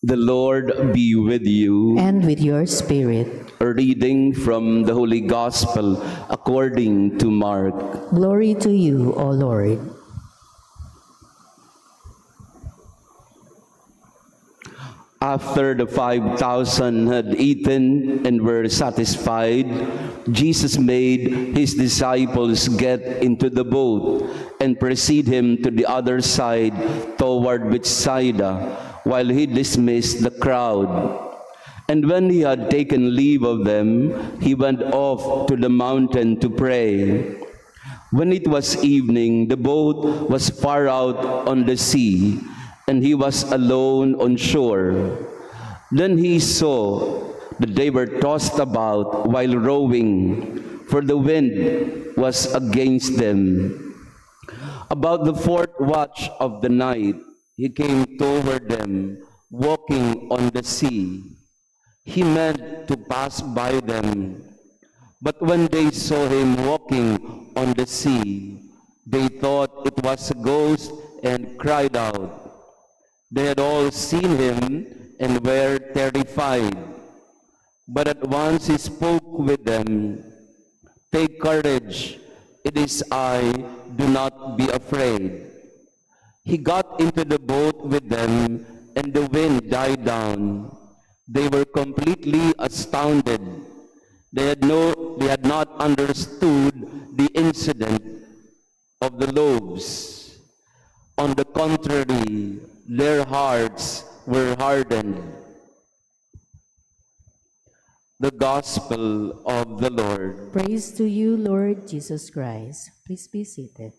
The Lord be with you. And with your spirit. A reading from the Holy Gospel according to Mark. Glory to you, O Lord. After the 5,000 had eaten and were satisfied, Jesus made his disciples get into the boat and precede him to the other side toward Bethsaida, while he dismissed the crowd. And when he had taken leave of them, he went off to the mountain to pray. When it was evening, the boat was far out on the sea, and he was alone on shore. Then he saw that they were tossed about while rowing, for the wind was against them. About the fourth watch of the night, he came toward them, walking on the sea. He meant to pass by them, but when they saw him walking on the sea, they thought it was a ghost and cried out. They had all seen him and were terrified. But at once he spoke with them. Take courage, it is I, do not be afraid. He got into the boat with them, and the wind died down. They were completely astounded. They had not understood the incident of the loaves. On the contrary, their hearts were hardened. The Gospel of the Lord. Praise to you, Lord Jesus Christ. Please be seated.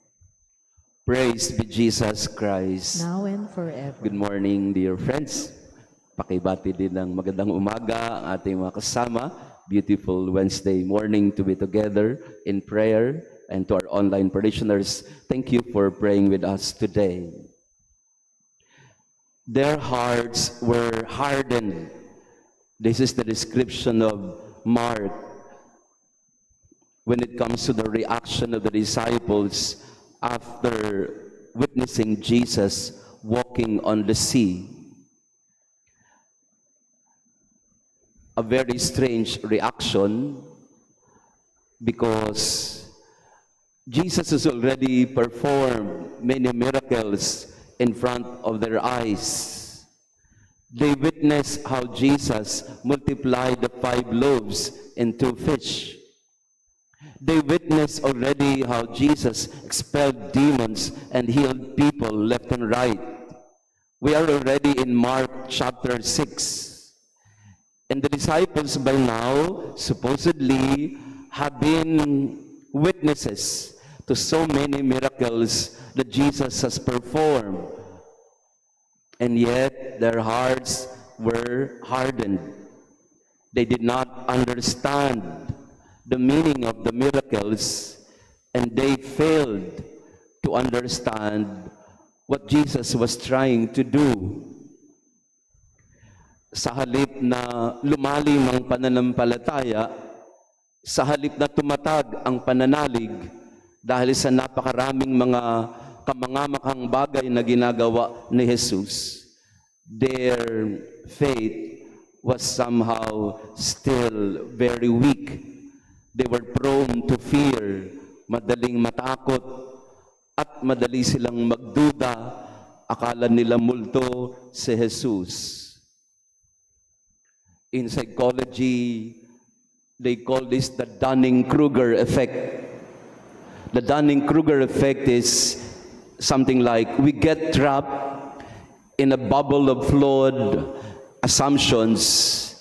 Praise be Jesus Christ. Now and forever. Good morning, dear friends. Pakibati din ng magandang umaga ang ating mga kasama. Beautiful Wednesday morning to be together in prayer. And to our online parishioners, thank you for praying with us today. Their hearts were hardened. This is the description of Mark when it comes to the reaction of the disciples after witnessing Jesus walking on the sea. A very strange reaction because Jesus has already performed many miracles in front of their eyes. They witnessed how Jesus multiplied the 5 loaves and 2 fish. They witnessed already how Jesus expelled demons and healed people left and right. We are already in Mark chapter 6. And the disciples by now supposedly have been witnesses to so many miracles that Jesus has performed. And yet their hearts were hardened. They did not understand the meaning of the miracles, and they failed to understand what Jesus was trying to do. Sa halip na lumalim ang pananampalataya, sa halip na tumatag ang pananalig dahil sa napakaraming mga kamangamakhang bagay na ginagawa ni Jesus, their faith was somehow still very weak. They were prone to fear, madaling matakot, at madali silang magduda. Akala nila multo si Jesus. In psychology, they call this the Dunning-Kruger effect. The Dunning-Kruger effect is something like we get trapped in a bubble of flawed assumptions,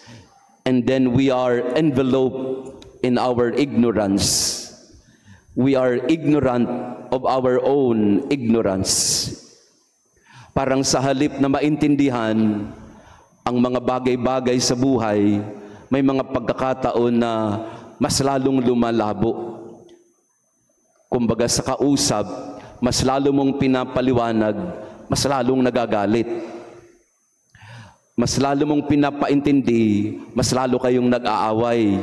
and then we are enveloped in our ignorance. We are ignorant of our own ignorance. Parang sa halip na maintindihan ang mga bagay-bagay sa buhay, may mga pagkakataon na mas lalong lumalabo. Kumbaga sa kausap, mas lalo mong pinapaliwanag, mas lalong nagagalit. Mas lalo mong pinapaintindi, mas lalo kayong nag-aaway.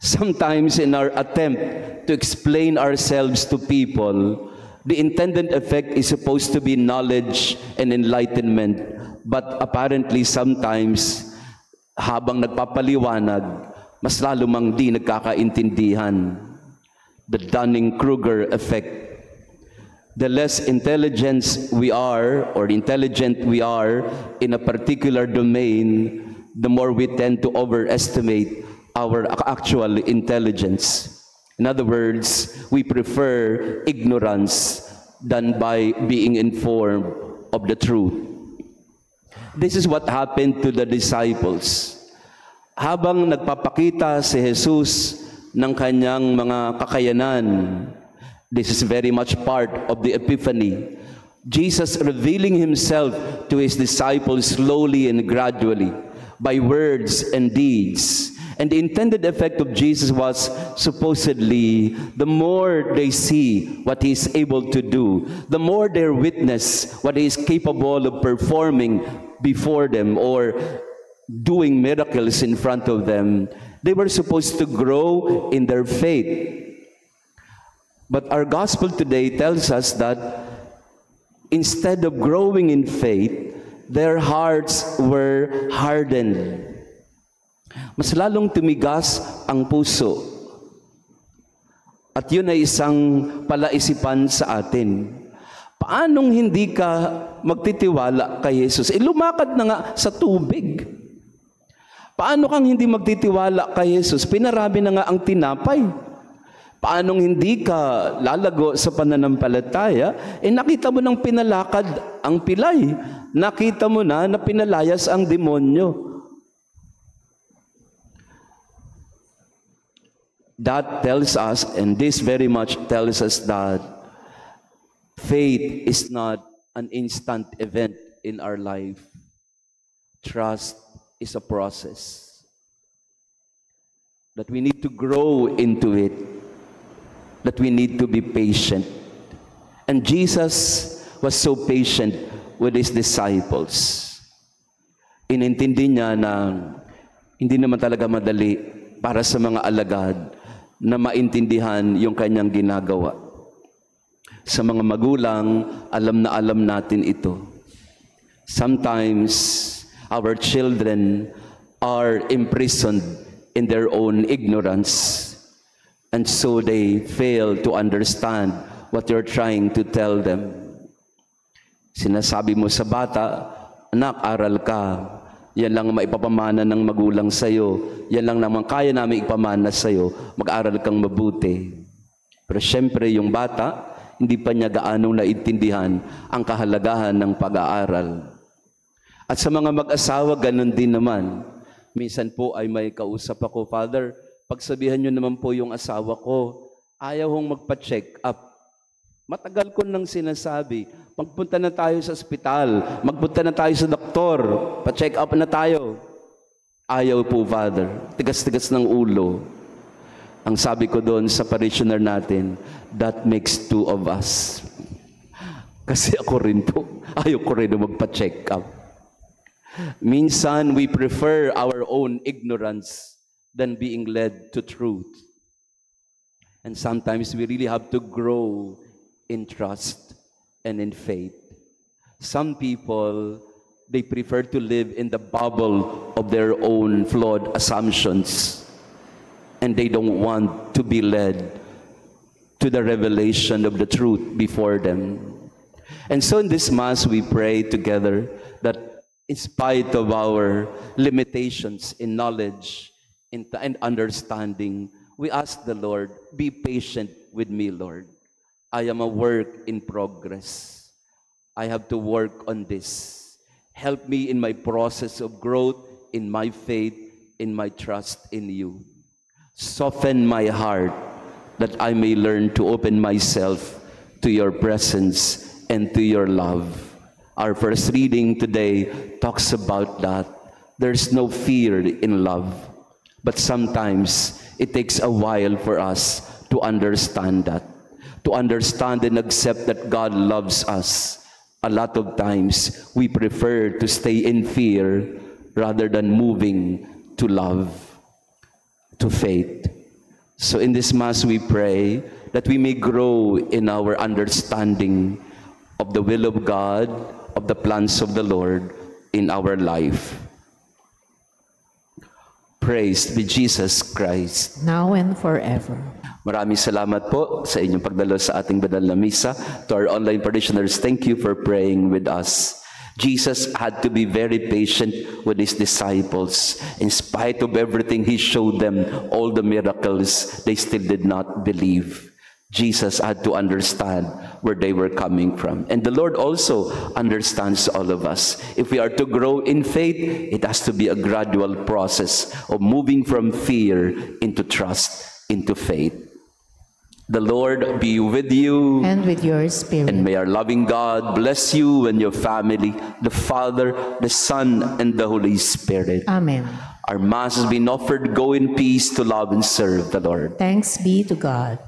Sometimes in our attempt to explain ourselves to people, the intended effect is supposed to be knowledge and enlightenment. But apparently sometimes, habang nagpapaliwanag, mas lalo mang di nagkakaintindihan. The Dunning-Kruger effect. The less intelligent we are in a particular domain, the more we tend to overestimate our actual intelligence. In other words, we prefer ignorance than by being informed of the truth. This is what happened to the disciples. Habang nagpapakita si Jesus ng kanyang mga kakayanan, this is very much part of the Epiphany. Jesus revealing himself to his disciples slowly and gradually by words and deeds. And the intended effect of Jesus was supposedly, the more they see what he is able to do, the more they witness what he is capable of performing before them or doing miracles in front of them, they were supposed to grow in their faith. But our gospel today tells us that instead of growing in faith, their hearts were hardened. Mas lalong tumigas ang puso. At yun ay isang palaisipan sa atin. Paanong hindi ka magtitiwala kay Jesus? Lumakad na nga sa tubig. Paano kang hindi magtitiwala kay Jesus? Pinarami na nga ang tinapay. Paanong hindi ka lalago sa pananampalataya? Nakita mo nang pinalakad ang pilay. Nakita mo na pinalayas ang demonyo. That tells us, and this very much tells us, that faith is not an instant event in our life. Trust is a process. That we need to grow into it. That we need to be patient. And Jesus was so patient with his disciples. Inintindi niya na hindi naman talaga madali para sa mga alagad na maintindihan yung kanyang ginagawa. Sa mga magulang, alam na alam natin ito. Sometimes, our children are imprisoned in their own ignorance, and so they fail to understand what you're trying to tell them. Sinasabi mo sa bata, anak, aral ka. Yan lang ang maipapamana ng magulang sa'yo. Yan lang naman kaya namin ipamana sa'yo. Mag-aral kang mabuti. Pero syempre, yung bata, hindi pa niya gaanong naintindihan ang kahalagahan ng pag-aaral. At sa mga mag-asawa, ganun din naman. Minsan po ay may kausap ako, Father, pagsabihan niyo naman po yung asawa ko, ayaw hong magpa-check up. Matagal ko nang sinasabi, magpunta na tayo sa ospital, magpunta na tayo sa doktor, pa-check up na tayo. Ayaw po, Father. Tigas-tigas ng ulo. Ang sabi ko doon sa parishioner natin, that makes two of us. Kasi ako rin po, ayaw ko rin na magpa-check up. Minsan, we prefer our own ignorance than being led to truth. And sometimes, we really have to grow in trust and in faith. Some people, they prefer to live in the bubble of their own flawed assumptions, and they don't want to be led to the revelation of the truth before them. And so in this Mass, we pray together that in spite of our limitations in knowledge and understanding, we ask the Lord, be patient with me, Lord. I am a work in progress. I have to work on this. Help me in my process of growth, in my faith, in my trust in you. Soften my heart that I may learn to open myself to your presence and to your love. Our first reading today talks about that. There's no fear in love, but sometimes it takes a while for us to understand that. To understand and accept that God loves us. A lot of times, we prefer to stay in fear rather than moving to love, to faith. So in this Mass, we pray that we may grow in our understanding of the will of God, of the plans of the Lord, in our life. Praise be Jesus Christ. now and forever. Maraming salamat po sa inyong pagdalo sa ating banal na misa. To our online parishioners, thank you for praying with us. Jesus had to be very patient with his disciples. In spite of everything he showed them, all the miracles, they still did not believe. Jesus had to understand where they were coming from. And the Lord also understands all of us. If we are to grow in faith, it has to be a gradual process of moving from fear into trust, into faith. The Lord be with you. And with your spirit. And may our loving God bless you and your family, the Father, the Son, and the Holy Spirit. Amen. Our Mass has been offered. Go in peace to love and serve the Lord. Thanks be to God.